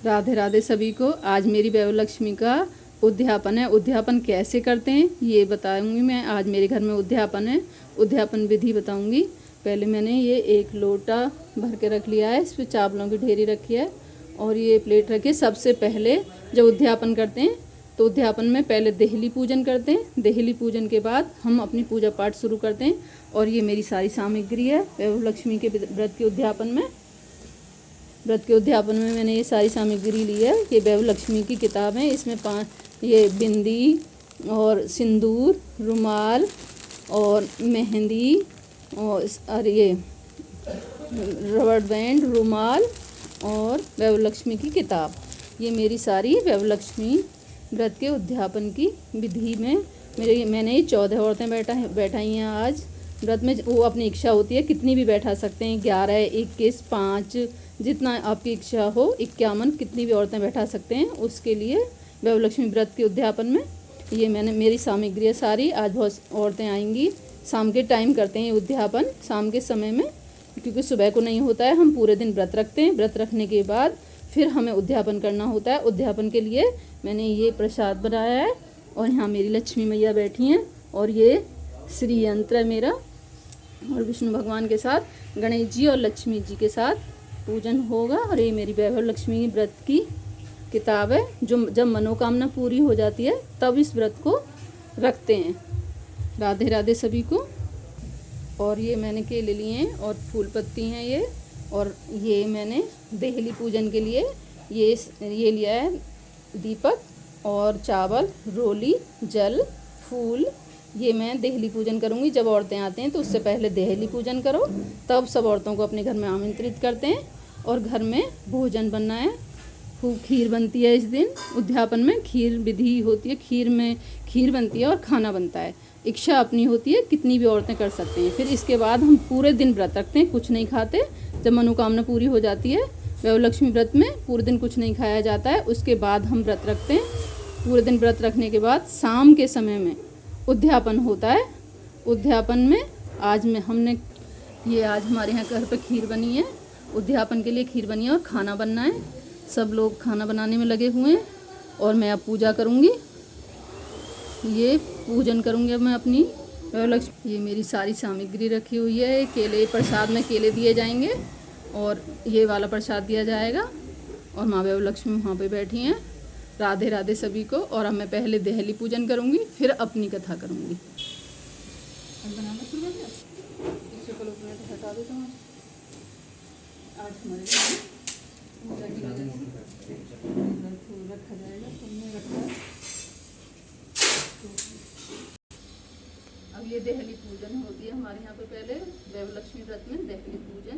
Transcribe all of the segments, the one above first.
राधे राधे सभी को। आज मेरी वैभवलक्ष्मी का उद्यापन है। उद्यापन कैसे करते हैं ये बताऊंगी मैं। आज मेरे घर में उद्यापन है, उद्यापन विधि बताऊंगी। पहले मैंने ये 1 लोटा भर के रख लिया है, इस पर चावलों की ढेरी रखी है और ये प्लेट रखी है। सबसे पहले जब उद्यापन करते हैं तो उद्यापन में पहले देहली पूजन करते हैं। देहली पूजन के बाद हम अपनी पूजा पाठ शुरू करते हैं। और ये मेरी सारी सामग्री है वैभवलक्ष्मी के व्रत के उद्यापन में। व्रत के उद्यापन में मैंने ये सारी सामग्री ली है। ये वैभवलक्ष्मी की किताब है। इसमें 5 ये बिंदी और सिंदूर, रुमाल और मेहंदी और ये रबड़ बैंड, रुमाल और वैभवलक्ष्मी की किताब। ये मेरी सारी वैभवलक्ष्मी व्रत के उद्यापन की विधि में मैंने ये 14 औरतें बैठाई हैं आज व्रत में। वो अपनी इच्छा होती है कितनी भी बैठा सकते हैं, 11, 21, 5 जितना आपकी इच्छा हो, 51 कितनी भी औरतें बैठा सकते हैं। उसके लिए वैभवलक्ष्मी व्रत के उद्यापन में ये मैंने मेरी सामग्री है सारी। आज बहुत औरतें आएंगी। शाम के टाइम करते हैं ये उद्यापन, शाम के समय में, क्योंकि सुबह को नहीं होता है। हम पूरे दिन व्रत रखते हैं। व्रत रखने के बाद फिर हमें उद्यापन करना होता है। उद्यापन के लिए मैंने ये प्रसाद बनाया है और यहाँ मेरी लक्ष्मी मैया बैठी हैं और ये श्री यंत्र है मेरा। और विष्णु भगवान के साथ गणेश जी और लक्ष्मी जी के साथ पूजन होगा। और ये मेरी वैभवलक्ष्मी व्रत की किताब है। जो जब मनोकामना पूरी हो जाती है तब इस व्रत को रखते हैं। राधे राधे सभी को। और ये मैंने केले लिए हैं और फूल पत्ती हैं ये। और ये मैंने देहली पूजन के लिए ये लिया है दीपक और चावल, रोली, जल, फूल। ये मैं देहली पूजन करूँगी। जब औरतें आते हैं तो उससे पहले देहली पूजन करो, तब सब औरतों को अपने घर में आमंत्रित करते हैं। और घर में भोजन बनना है। खूब खीर बनती है इस दिन उद्यापन में। खीर विधि होती है, खीर में खीर बनती है और खाना बनता है। इच्छा अपनी होती है, कितनी भी औरतें कर सकते हैं। फिर इसके बाद हम पूरे दिन व्रत रखते हैं, कुछ नहीं खाते। जब मनोकामना पूरी हो जाती है वैभवलक्ष्मी व्रत में पूरे दिन कुछ नहीं खाया जाता है। उसके बाद हम व्रत रखते हैं। पूरे दिन व्रत रखने के बाद शाम के समय में उद्यापन होता है। उद्यापन में आज हमारे यहाँ घर पे खीर बनी है। उद्यापन के लिए खीर बनी है और खाना बनना है। सब लोग खाना बनाने में लगे हुए हैं और मैं अब पूजा करूँगी। ये पूजन करूँगी अब मैं अपनी वैभवलक्ष्मी। ये मेरी सारी सामग्री रखी हुई है। केले, प्रसाद में केले दिए जाएंगे और ये वाला प्रसाद दिया जाएगा। और माँ वैभवलक्ष्मी वहाँ पे बैठी हैं। राधे राधे सभी को। और अब मैं पहले देहली पूजन करूँगी, फिर अपनी कथा करूँगी। हटा दो तुम। आज हमारे फूल रखा जाएगा, सबने रखा है। अब ये देहली पूजन होती है हमारे यहाँ पे पहले वैभवलक्ष्मी व्रत में देहली पूजन।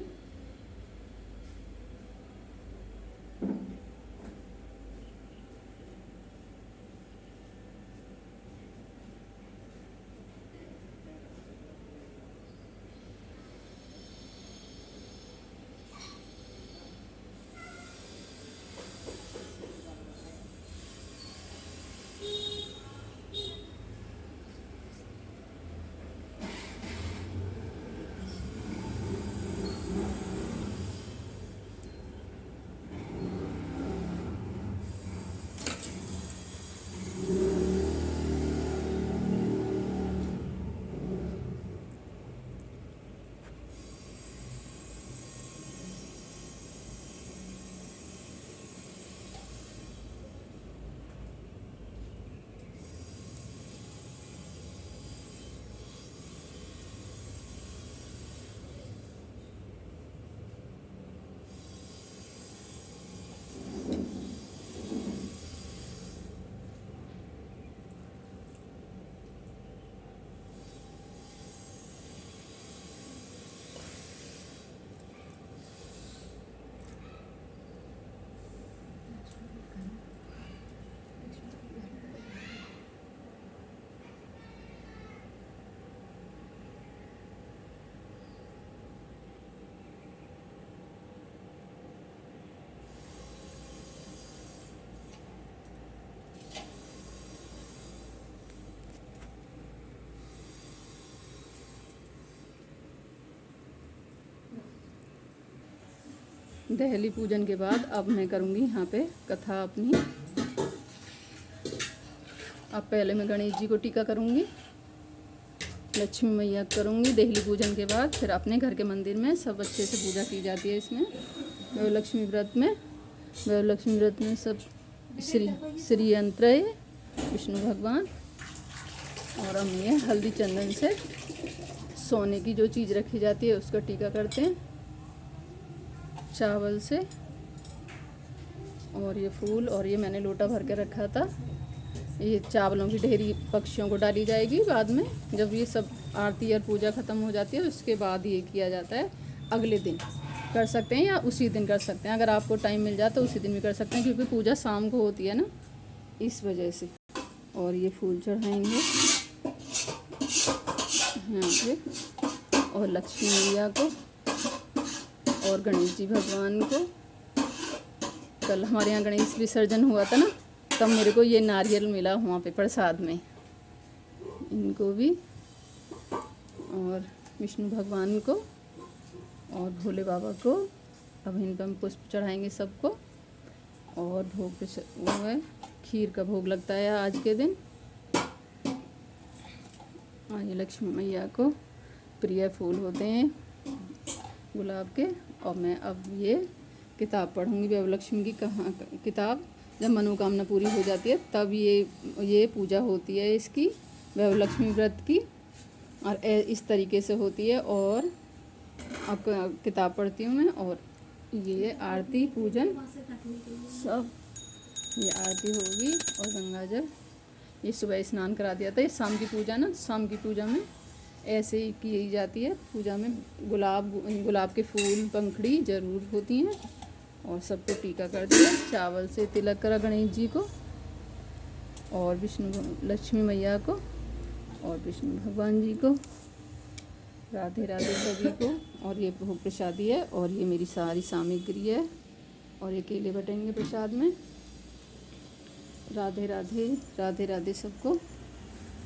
दहली पूजन के बाद अब मैं करूँगी यहाँ पे कथा अपनी। अब पहले मैं गणेश जी को टीका करूँगी, लक्ष्मी मैया करूँगी दहली पूजन के बाद। फिर अपने घर के मंदिर में सब अच्छे से पूजा की जाती है। इसमें वैभवलक्ष्मी व्रत में सब श्री यंत्र है विष्णु भगवान। और हम ये हल्दी चंदन से सोने की जो चीज़ रखी जाती है उसका टीका करते हैं चावल से। और ये फूल, और ये मैंने लोटा भर के रखा था। ये चावलों की ढेरी पक्षियों को डाली जाएगी बाद में, जब ये सब आरती और पूजा ख़त्म हो जाती है उसके बाद ये किया जाता है। अगले दिन कर सकते हैं या उसी दिन कर सकते हैं, अगर आपको टाइम मिल जाए तो उसी दिन भी कर सकते हैं, क्योंकि पूजा शाम को होती है ना, इस वजह से। और ये फूल चढ़ाएंगे यहाँ पे, और लक्ष्मी मैया को और गणेश जी भगवान को। कल हमारे यहाँ गणेश विसर्जन हुआ था ना, तब मेरे को ये नारियल मिला वहाँ पे प्रसाद में, इनको भी। और विष्णु भगवान को और भोले बाबा को। अब इन पर हम पुष्प चढ़ाएंगे सबको। और भोग वो है, खीर का भोग लगता है आज के दिन। और ये लक्ष्मी मैया को प्रिय फूल होते हैं गुलाब के। और मैं अब ये किताब पढ़ूंगी वैभवलक्ष्मी की किताब। जब मनोकामना पूरी हो जाती है तब ये पूजा होती है इसकी, वैभवलक्ष्मी व्रत की। और इस तरीके से होती है। और अब किताब पढ़ती हूँ मैं। और ये आरती पूजन सब, ये आरती होगी और गंगा जल, ये सुबह स्नान करा दिया था। ये शाम की पूजा ना, शाम की पूजा में ऐसे ही की जाती है। पूजा में गुलाब के फूल पंखड़ी ज़रूर होती हैं। और सबको टीका कर दिया, चावल से तिलक करा गणेश जी को और लक्ष्मी मैया को और विष्णु भगवान जी को। राधे राधे सभी को। और ये भोग प्रसादी है और ये मेरी सारी सामग्री है। और ये केले बटेंगे प्रसाद में। राधे राधे, राधे राधे सबको।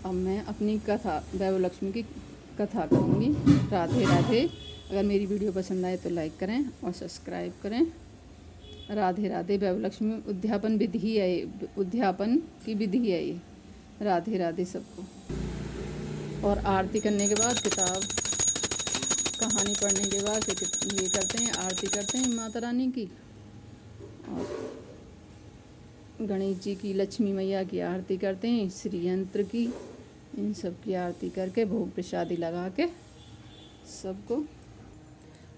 अब मैं अपनी कथा, वैभवलक्ष्मी की कथा करूँगी। राधे राधे। अगर मेरी वीडियो पसंद आए तो लाइक करें और सब्सक्राइब करें। राधे राधे। वैभवलक्ष्मी उद्यापन विधि है, उद्यापन की विधि है ये। राधे राधे सबको। और आरती करने के बाद किताब, कहानी पढ़ने के बाद ये करते हैं, आरती करते हैं माता रानी की। और गणेश जी की, लक्ष्मी मैया की आरती करते हैं, श्री यंत्र की, इन सब की आरती करके भोग प्रसादी लगा के सबको।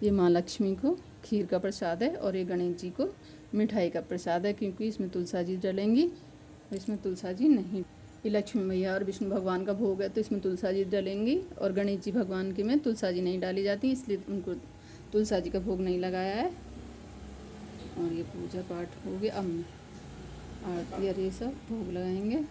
ये माँ लक्ष्मी को खीर का प्रसाद है और ये गणेश जी को मिठाई का प्रसाद है, क्योंकि इसमें तुलसा जी डलेंगी और इसमें तुलसा जी नहीं। ये लक्ष्मी मैया और विष्णु भगवान का भोग है तो इसमें तुलसा जी डलेंगी। और गणेश जी भगवान के में तुलसा जी नहीं डाली जाती, इसलिए उनको तुलसा जी का भोग नहीं लगाया है। और ये पूजा पाठ हो गया। अब आरती और ये सब भोग लगाएंगे।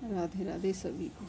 राधे राधे सभी को।